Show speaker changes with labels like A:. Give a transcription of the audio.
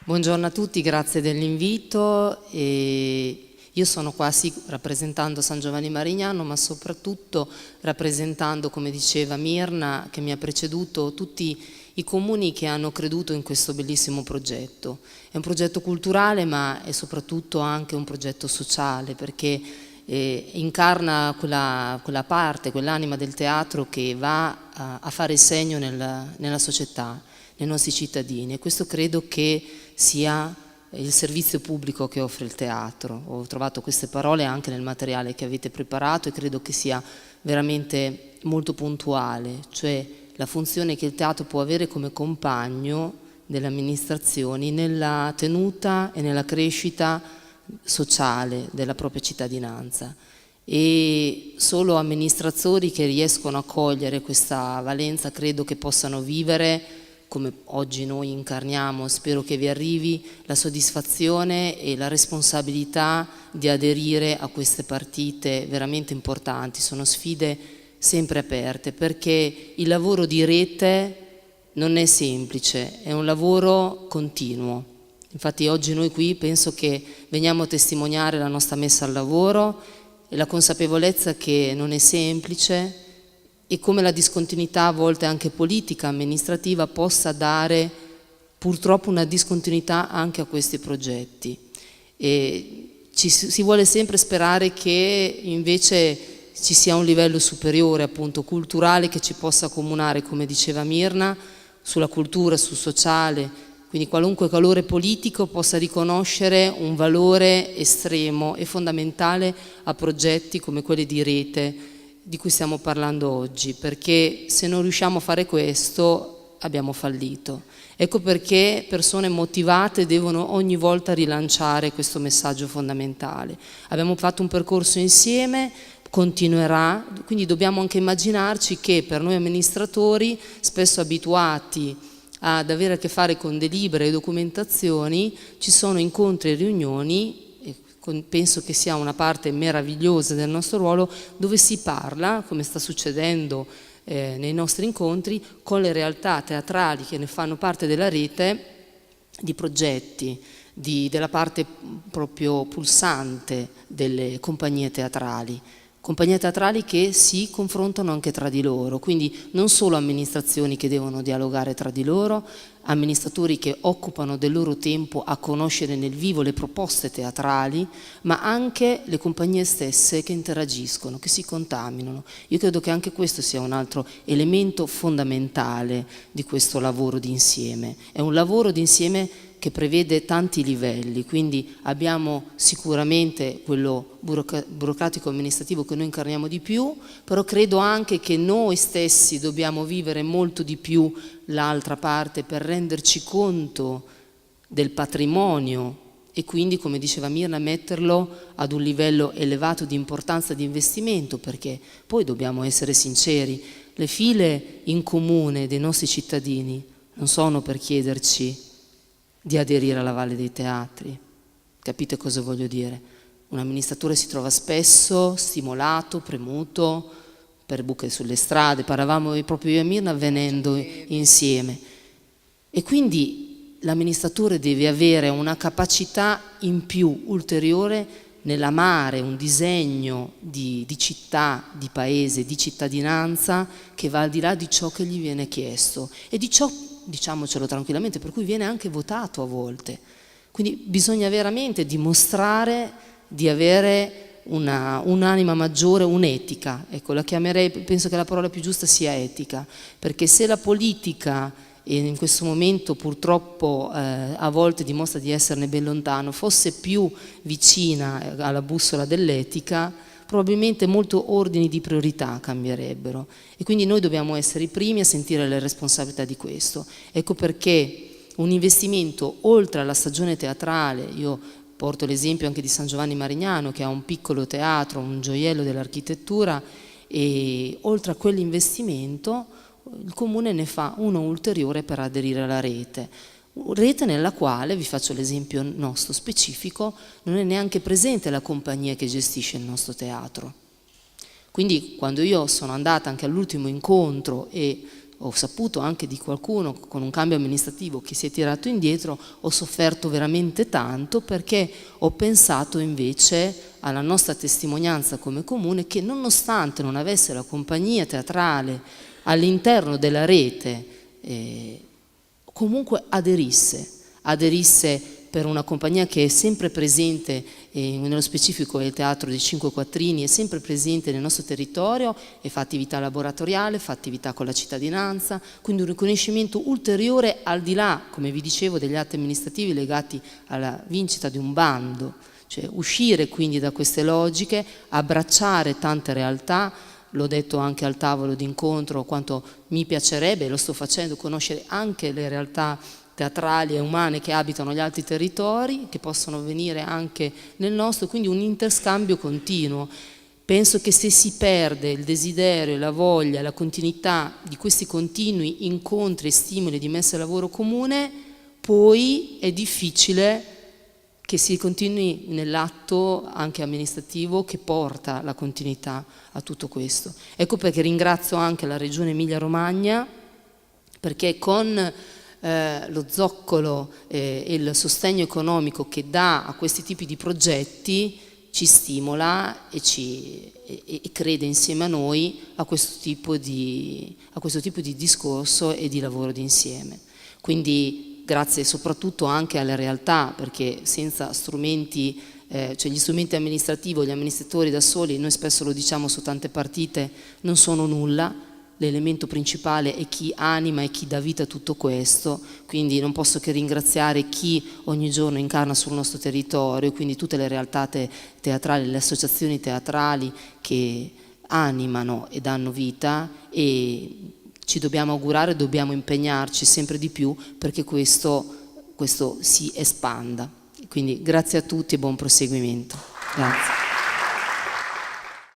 A: Buongiorno a tutti, grazie dell'invito. Io sono qua sì rappresentando San Giovanni Marignano, ma soprattutto rappresentando, come diceva Mirna, che mi ha preceduto, tutti i comuni che hanno creduto in questo bellissimo progetto. È un progetto culturale, ma è soprattutto anche un progetto sociale, perché incarna quella parte, quell'anima del teatro che va a fare segno nella società, nei nostri cittadini, e questo credo che sia il servizio pubblico che offre il teatro. Ho trovato queste parole anche nel materiale che avete preparato e credo che sia veramente molto puntuale, cioè la funzione che il teatro può avere come compagno delle amministrazioni nella tenuta e nella crescita sociale della propria cittadinanza. E solo amministratori che riescono a cogliere questa valenza credo che possano vivere, come oggi noi incarniamo, spero che vi arrivi, la soddisfazione e la responsabilità di aderire a queste partite veramente importanti. Sono sfide sempre aperte, perché il lavoro di rete non è semplice, è un lavoro continuo. Infatti oggi noi qui penso che veniamo a testimoniare la nostra messa al lavoro e la consapevolezza che non è semplice, e come la discontinuità a volte anche politica, amministrativa, possa dare purtroppo una discontinuità anche a questi progetti. E si vuole sempre sperare che invece ci sia un livello superiore, appunto culturale, che ci possa accomunare, come diceva Mirna, sulla cultura, sul sociale, quindi qualunque valore politico possa riconoscere un valore estremo e fondamentale a progetti come quelli di rete di cui stiamo parlando oggi, perché se non riusciamo a fare questo abbiamo fallito. Ecco perché persone motivate devono ogni volta rilanciare questo messaggio fondamentale. Abbiamo fatto un percorso insieme, continuerà, quindi dobbiamo anche immaginarci che per noi amministratori, spesso abituati ad avere a che fare con delibere e documentazioni, ci sono incontri e riunioni, penso che sia una parte meravigliosa del nostro ruolo, dove si parla, come sta succedendo nei nostri incontri, con le realtà teatrali che ne fanno parte della rete, di progetti, della parte proprio pulsante delle compagnie teatrali che si confrontano anche tra di loro, quindi non solo amministrazioni che devono dialogare tra di loro, amministratori che occupano del loro tempo a conoscere nel vivo le proposte teatrali, ma anche le compagnie stesse che interagiscono, che si contaminano. Io credo che anche questo sia un altro elemento fondamentale di questo lavoro d'insieme. È un lavoro d'insieme che prevede tanti livelli, quindi abbiamo sicuramente quello burocratico amministrativo che noi incarniamo di più, però credo anche che noi stessi dobbiamo vivere molto di più l'altra parte per renderci conto del patrimonio e quindi, come diceva Mirna, metterlo ad un livello elevato di importanza di investimento, perché poi dobbiamo essere sinceri, le file in comune dei nostri cittadini non sono per chiederci di aderire alla Valle dei Teatri. Capite cosa voglio dire? Un amministratore si trova spesso stimolato, premuto per buche sulle strade, parlavamo proprio io e Mirna venendo insieme, e quindi l'amministratore deve avere una capacità in più ulteriore nell'amare un disegno di città, di paese, di cittadinanza che va al di là di ciò che gli viene chiesto e di ciò, diciamocelo tranquillamente, per cui viene anche votato a volte. Quindi bisogna veramente dimostrare di avere un'anima maggiore, un'etica, ecco, la chiamerei, penso che la parola più giusta sia etica, perché se la politica, e in questo momento purtroppo a volte dimostra di esserne ben lontano, fosse più vicina alla bussola dell'etica, probabilmente molti ordini di priorità cambierebbero, e quindi noi dobbiamo essere i primi a sentire le responsabilità di questo. Ecco perché un investimento oltre alla stagione teatrale, io porto l'esempio anche di San Giovanni Marignano, che ha un piccolo teatro, un gioiello dell'architettura, e oltre a quell'investimento il Comune ne fa uno ulteriore per aderire alla rete. Rete nella quale, vi faccio l'esempio nostro specifico, non è neanche presente la compagnia che gestisce il nostro teatro. Quindi quando io sono andata anche all'ultimo incontro e ho saputo anche di qualcuno con un cambio amministrativo che si è tirato indietro, ho sofferto veramente tanto, perché ho pensato invece alla nostra testimonianza come comune, che nonostante non avesse la compagnia teatrale all'interno della rete, comunque aderisse per una compagnia che è sempre presente, nello specifico è il Teatro dei Cinque Quattrini, è sempre presente nel nostro territorio e fa attività laboratoriale, fa attività con la cittadinanza, quindi un riconoscimento ulteriore al di là, come vi dicevo, degli atti amministrativi legati alla vincita di un bando, cioè uscire quindi da queste logiche, abbracciare tante realtà. L'ho detto anche al tavolo d'incontro quanto mi piacerebbe, e lo sto facendo, conoscere anche le realtà teatrali e umane che abitano gli altri territori, che possono venire anche nel nostro, quindi un interscambio continuo. Penso che se si perde il desiderio, la voglia, la continuità di questi continui incontri e stimoli di messa a lavoro comune, poi è difficile che si continui nell'atto anche amministrativo che porta la continuità a tutto questo. Ecco perché ringrazio anche la Regione Emilia-Romagna, perché con lo zoccolo e il sostegno economico che dà a questi tipi di progetti ci stimola e crede insieme a noi a questo tipo di discorso e di lavoro d'insieme. Quindi grazie soprattutto anche alle realtà, perché senza strumenti, cioè gli strumenti amministrativi, gli amministratori da soli, noi spesso lo diciamo su tante partite, non sono nulla. L'elemento principale è chi anima e chi dà vita a tutto questo, quindi non posso che ringraziare chi ogni giorno incarna sul nostro territorio, quindi tutte le realtà teatrali, le associazioni teatrali che animano e danno vita, e ci dobbiamo augurare, dobbiamo impegnarci sempre di più perché questo si espanda. Quindi grazie a tutti e buon proseguimento. Grazie.